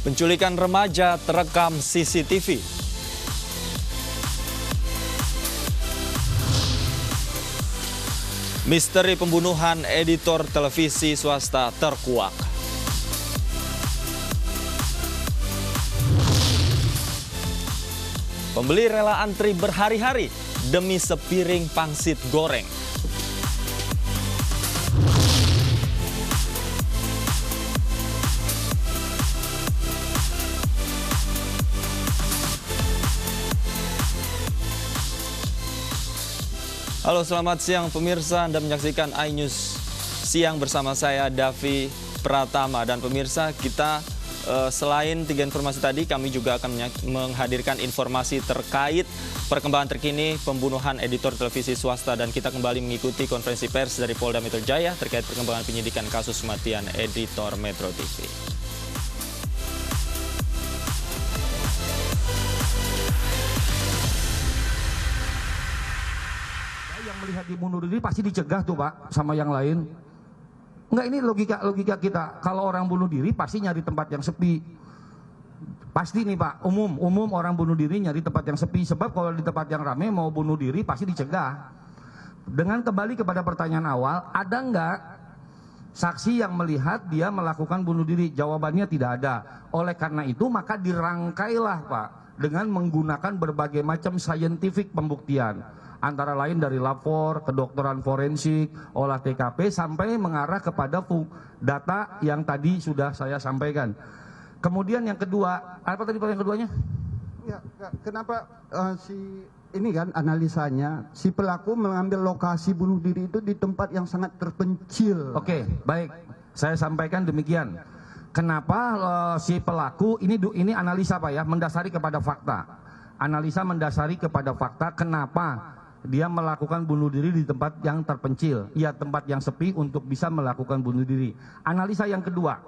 Penculikan remaja terekam CCTV. Misteri pembunuhan editor televisi swasta terkuak. Pembeli rela antri berhari-hari demi sepiring pangsit goreng. Halo, selamat siang pemirsa. Anda menyaksikan iNews Siang bersama saya Davi Pratama. Dan pemirsa, kita selain 3 informasi tadi, kami juga akan menghadirkan informasi terkait perkembangan terkini pembunuhan editor televisi swasta. Dan kita kembali mengikuti konferensi pers dari Polda Metro Jaya terkait perkembangan penyidikan kasus kematian editor Metro TV. Melihat dia bunuh diri pasti dicegah tuh Pak sama yang lain. Enggak, ini logika kita. Kalau orang bunuh diri pasti nyari tempat yang sepi. Pasti nih Pak, umum orang bunuh diri nyari tempat yang sepi. Sebab kalau di tempat yang ramai mau bunuh diri pasti dicegah. Dengan kembali kepada pertanyaan awal, ada enggak saksi yang melihat dia melakukan bunuh diri? Jawabannya tidak ada. Oleh karena itu maka dirangkailah Pak dengan menggunakan berbagai macam scientific pembuktian. Antara lain dari lapor, kedokteran forensik, olah TKP, sampai mengarah kepada data yang tadi sudah saya sampaikan. Kemudian yang kedua, apa tadi yang keduanya? Ya, kenapa ini kan analisanya, si pelaku mengambil lokasi bunuh diri itu di tempat yang sangat terpencil. Oke, baik. Saya sampaikan demikian. Kenapa si pelaku, ini analisa Pak ya, mendasari kepada fakta. Analisa mendasari kepada fakta, kenapa dia melakukan bunuh diri di tempat yang terpencil, ya tempat yang sepi untuk bisa melakukan bunuh diri. Analisa yang kedua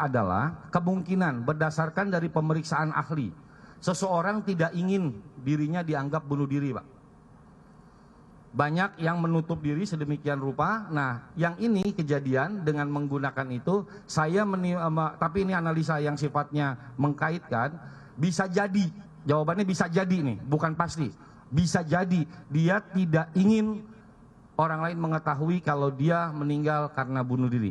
adalah kemungkinan berdasarkan dari pemeriksaan ahli. Seseorang tidak ingin dirinya dianggap bunuh diri, Pak. Banyak yang menutup diri sedemikian rupa. Nah, yang ini kejadian dengan menggunakan itu, tapi ini analisa yang sifatnya mengkaitkan, bisa jadi, jawabannya bisa jadi nih, bukan pasti. Bisa jadi dia tidak ingin orang lain mengetahui kalau dia meninggal karena bunuh diri.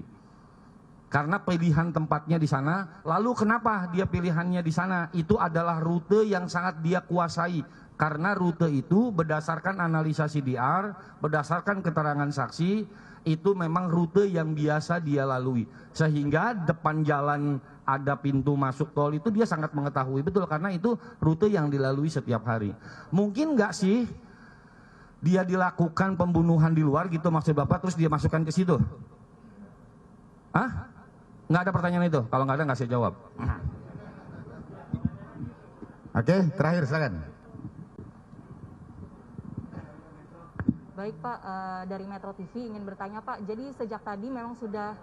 Karena pilihan tempatnya di sana. Lalu kenapa dia pilihannya di sana? Itu adalah rute yang sangat dia kuasai. Karena rute itu berdasarkan analisa CDR, berdasarkan keterangan saksi, itu memang rute yang biasa dia lalui. Sehingga depan jalan ada pintu masuk tol itu dia sangat mengetahui betul, karena itu rute yang dilalui setiap hari. Mungkin nggak sih dia dilakukan pembunuhan di luar gitu maksud Bapak, terus dia masukkan ke situ? Hah? Nggak ada pertanyaan itu? Kalau nggak ada nggak saya jawab. Oke, terakhir silakan. Baik Pak, dari Metro TV ingin bertanya Pak, jadi sejak tadi memang sudah...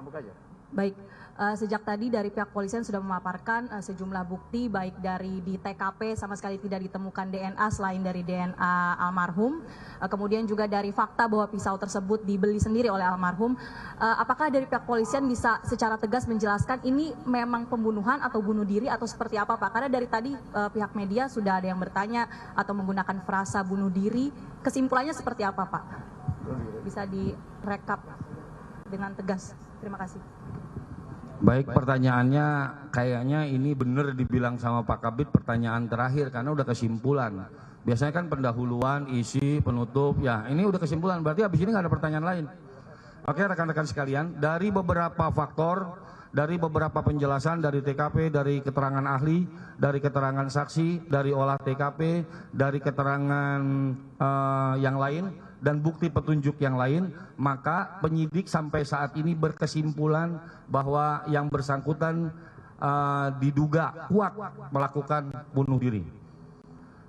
Buka aja. Baik, sejak tadi dari pihak polisian sudah memaparkan sejumlah bukti, baik dari di TKP sama sekali tidak ditemukan DNA selain dari DNA almarhum, kemudian juga dari fakta bahwa pisau tersebut dibeli sendiri oleh almarhum. Apakah dari pihak polisian bisa secara tegas menjelaskan ini memang pembunuhan atau bunuh diri atau seperti apa Pak? Karena dari tadi pihak media sudah ada yang bertanya atau menggunakan frasa bunuh diri, kesimpulannya seperti apa Pak? Bisa direkap dengan tegas. Terima kasih. Baik, pertanyaannya kayaknya ini benar dibilang sama Pak Kabid pertanyaan terakhir karena udah kesimpulan. Biasanya kan pendahuluan, isi, penutup, ya ini udah kesimpulan, berarti habis ini nggak ada pertanyaan lain. Oke rekan-rekan sekalian, dari beberapa faktor, dari beberapa penjelasan dari TKP, dari keterangan ahli, dari keterangan saksi, dari olah TKP, dari keterangan yang lain, dan bukti petunjuk yang lain, maka penyidik sampai saat ini berkesimpulan bahwa yang bersangkutan diduga kuat melakukan bunuh diri.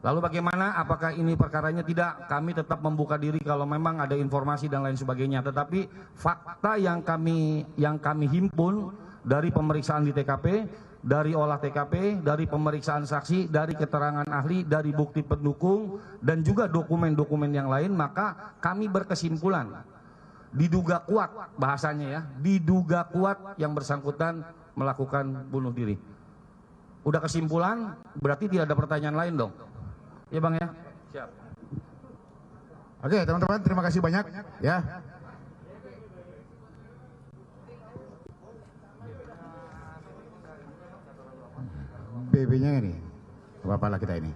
Lalu bagaimana? Apakah ini perkaranya? Tidak, kami tetap membuka diri kalau memang ada informasi dan lain sebagainya. Tetapi fakta yang kami himpun dari pemeriksaan di TKP, dari olah TKP, dari pemeriksaan saksi, dari keterangan ahli, dari bukti pendukung, dan juga dokumen-dokumen yang lain, maka kami berkesimpulan diduga kuat bahasanya ya, diduga kuat yang bersangkutan melakukan bunuh diri. Udah kesimpulan, berarti tidak ada pertanyaan lain dong. Ya Bang ya? Siap. Oke teman-teman, terima kasih banyak ya. BB-nya ini, apa-apa lah kita ini.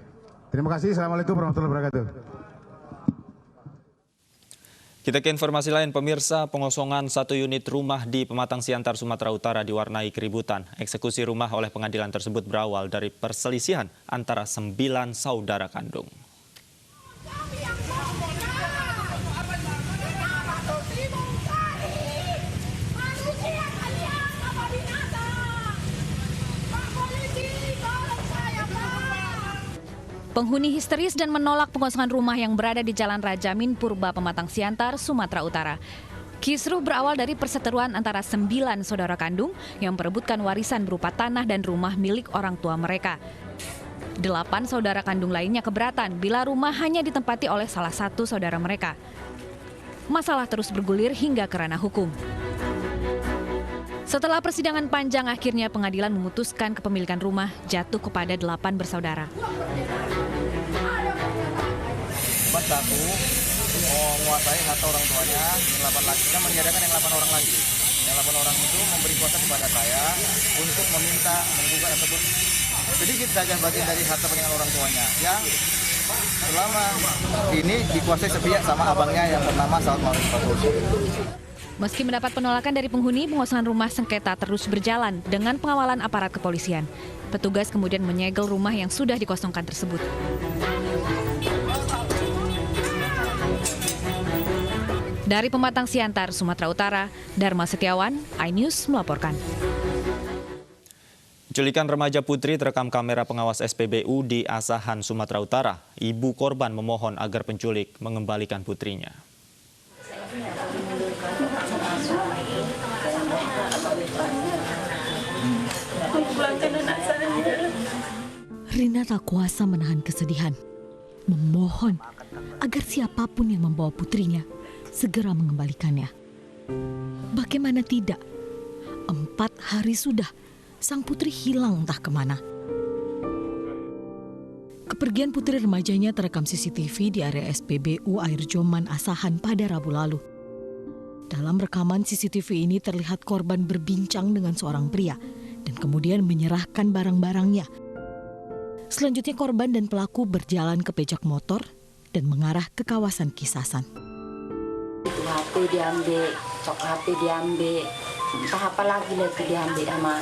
Terima kasih, Assalamualaikum warahmatullahi wabarakatuh. Kita ke informasi lain, pemirsa. Pengosongan satu unit rumah di Pematang Siantar, Sumatera Utara diwarnai keributan. Eksekusi rumah oleh pengadilan tersebut berawal dari perselisihan antara 9 saudara kandung. Penghuni histeris dan menolak pengosongan rumah yang berada di Jalan Rajamin Purba, Pematang Siantar, Sumatera Utara. Kisruh berawal dari perseteruan antara 9 saudara kandung yang memperebutkan warisan berupa tanah dan rumah milik orang tua mereka. 8 saudara kandung lainnya keberatan bila rumah hanya ditempati oleh salah satu saudara mereka. Masalah terus bergulir hingga ke ranah hukum. Setelah persidangan panjang, akhirnya pengadilan memutuskan kepemilikan rumah jatuh kepada 8 bersaudara. Satu menguasai harta orang tuanya, 8 lagi kita meniadakan yang 8 orang lagi. Yang 8 orang itu memberi kuasa kepada saya untuk meminta, menggugat ataupun sedikit saja bagian dari harta peninggalan orang tuanya yang selama ini dikuasai sepihak sama abangnya yang bernama Saud Maulid Fakus. Meski mendapat penolakan dari penghuni, pengosongan rumah sengketa terus berjalan dengan pengawalan aparat kepolisian. Petugas kemudian menyegel rumah yang sudah dikosongkan tersebut. Dari Pematang Siantar, Sumatera Utara, Dharma Setiawan, iNews melaporkan. Penculikan remaja putri terekam kamera pengawas SPBU di Asahan, Sumatera Utara. Ibu korban memohon agar penculik mengembalikan putrinya. Rina tak kuasa menahan kesedihan, memohon agar siapapun yang membawa putrinya segera mengembalikannya. Bagaimana tidak? 4 hari sudah sang putri hilang entah kemana. Kepergian putri remajanya terekam CCTV di area SPBU Air Joman Asahan pada Rabu lalu. Dalam rekaman CCTV ini terlihat korban berbincang dengan seorang pria dan kemudian menyerahkan barang-barangnya. Selanjutnya korban dan pelaku berjalan ke pejak motor dan mengarah ke kawasan Kisasan. HP diambil, cok HP diambil, entah apa lagi itu diambil sama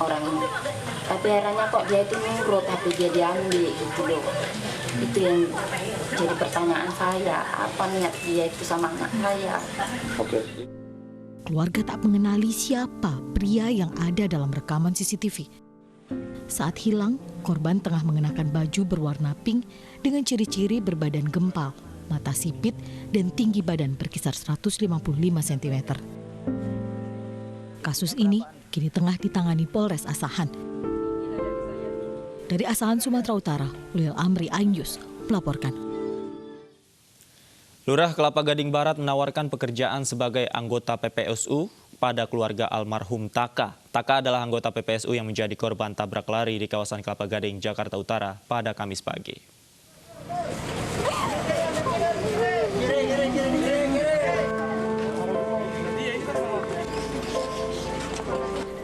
orang ini. Tapi akhirnya kok dia itu nurut, HP dia diambil gitu loh. Itu yang jadi pertanyaan saya, apa niat dia itu sama anak saya. Keluarga tak mengenali siapa pria yang ada dalam rekaman CCTV. Saat hilang, korban tengah mengenakan baju berwarna pink dengan ciri-ciri berbadan gempal, mata sipit, dan tinggi badan berkisar 155 cm. Kasus ini kini tengah ditangani Polres Asahan. Dari Asahan, Sumatera Utara, Ulil Amri, iNews melaporkan. Lurah Kelapa Gading Barat menawarkan pekerjaan sebagai anggota PPSU pada keluarga almarhum Taka. Taka adalah anggota PPSU yang menjadi korban tabrak lari di kawasan Kelapa Gading, Jakarta Utara pada Kamis pagi.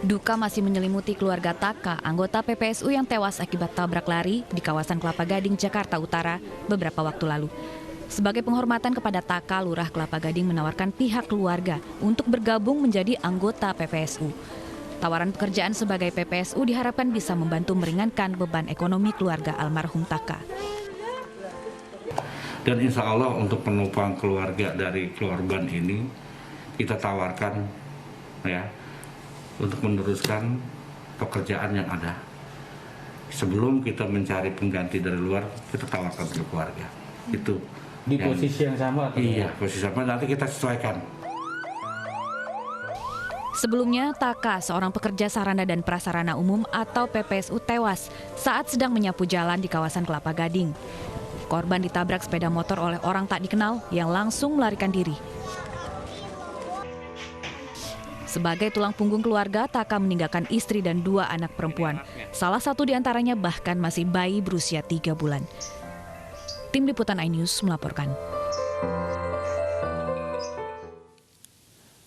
Duka masih menyelimuti keluarga Taka, anggota PPSU yang tewas akibat tabrak lari di kawasan Kelapa Gading, Jakarta Utara beberapa waktu lalu. Sebagai penghormatan kepada Taka, Lurah Kelapa Gading menawarkan pihak keluarga untuk bergabung menjadi anggota PPSU. Tawaran pekerjaan sebagai PPSU diharapkan bisa membantu meringankan beban ekonomi keluarga almarhum Taka. Dan insya Allah untuk penopang keluarga dari korban ini kita tawarkan ya untuk meneruskan pekerjaan yang ada. Sebelum kita mencari pengganti dari luar, kita tawarkan ke keluarga. Itu di posisi yang sama? Iya, posisi sama, nanti kita sesuaikan. Sebelumnya, Taka, seorang pekerja sarana dan prasarana umum atau PPSU tewas saat sedang menyapu jalan di kawasan Kelapa Gading. Korban ditabrak sepeda motor oleh orang tak dikenal yang langsung melarikan diri. Sebagai tulang punggung keluarga, Taka meninggalkan istri dan 2 anak perempuan. Salah satu di antaranya bahkan masih bayi berusia 3 bulan. Tim Liputan iNews melaporkan.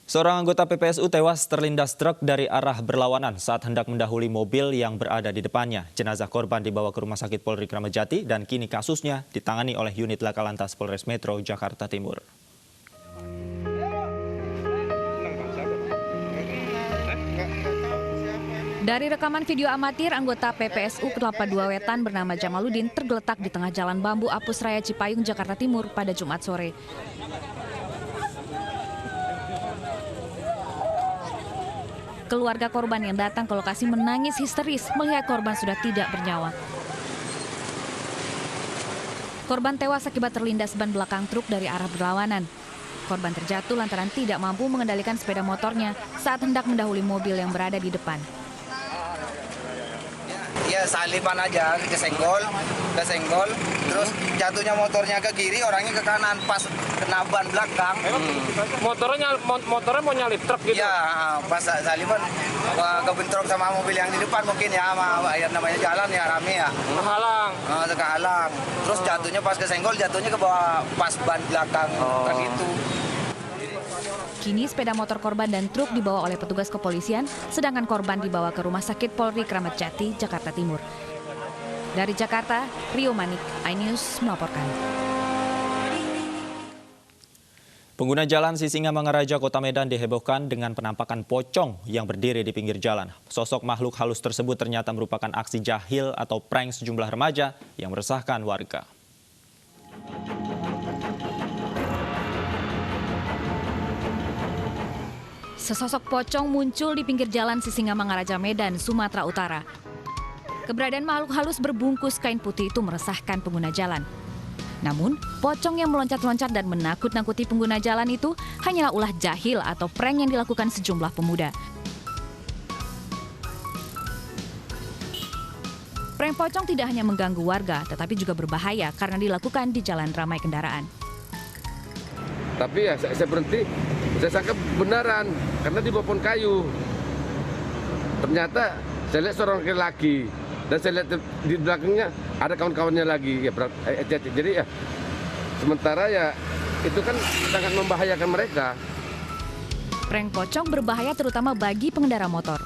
Seorang anggota PPSU tewas terlindas truk dari arah berlawanan saat hendak mendahului mobil yang berada di depannya. Jenazah korban dibawa ke Rumah Sakit Polri Kramat Jati dan kini kasusnya ditangani oleh unit Laka Lantas Polres Metro Jakarta Timur. Dari rekaman video amatir, anggota PPSU Kelapa II Wetan bernama Jamaludin tergeletak di tengah jalan Bambu Apus Raya Cipayung, Jakarta Timur pada Jumat sore. Keluarga korban yang datang ke lokasi menangis histeris melihat korban sudah tidak bernyawa. Korban tewas akibat terlindas ban belakang truk dari arah berlawanan. Korban terjatuh lantaran tidak mampu mengendalikan sepeda motornya saat hendak mendahului mobil yang berada di depan. Ya salipan aja, kesenggol, terus jatuhnya motornya ke kiri, orangnya ke kanan, pas kena ban belakang. Motornya mau nyalip truk gitu? Ya, pas salipan kebentrok sama mobil yang di depan mungkin ya, sama namanya jalan ya rame ya. Kehalang. Terus jatuhnya pas kesenggol, jatuhnya ke bawah pas ban belakang, kan gitu. Kini sepeda motor korban dan truk dibawa oleh petugas kepolisian, sedangkan korban dibawa ke Rumah Sakit Polri Kramat Jati, Jakarta Timur. Dari Jakarta, Rio Manik, iNews melaporkan. Pengguna jalan Sisingamangaraja, Kota Medan dihebohkan dengan penampakan pocong yang berdiri di pinggir jalan. Sosok makhluk halus tersebut ternyata merupakan aksi jahil atau prank sejumlah remaja yang meresahkan warga. Sesosok pocong muncul di pinggir jalan Sisingamangaraja, Medan, Sumatera Utara. Keberadaan makhluk halus berbungkus kain putih itu meresahkan pengguna jalan. Namun, pocong yang meloncat-loncat dan menakut-nakuti pengguna jalan itu hanyalah ulah jahil atau prank yang dilakukan sejumlah pemuda. Prank pocong tidak hanya mengganggu warga, tetapi juga berbahaya karena dilakukan di jalan ramai kendaraan. Tapi ya saya berhenti, saya sangka benaran karena di bawah pohon kayu. Ternyata saya lihat seorang laki-laki dan saya lihat di belakangnya ada kawan-kawannya lagi. Ya, jadi ya sementara ya itu kan sangat membahayakan mereka. Prank pocong berbahaya terutama bagi pengendara motor.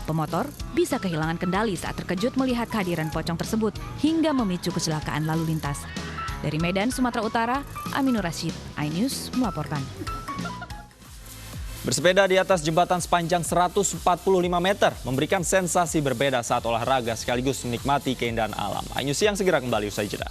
Pemotor bisa kehilangan kendali saat terkejut melihat kehadiran pocong tersebut hingga memicu kecelakaan lalu lintas. Dari Medan, Sumatera Utara, Aminur Rashid, iNews melaporkan. Bersepeda di atas jembatan sepanjang 145 meter memberikan sensasi berbeda saat olahraga sekaligus menikmati keindahan alam. iNews Siang segera kembali usai jeda.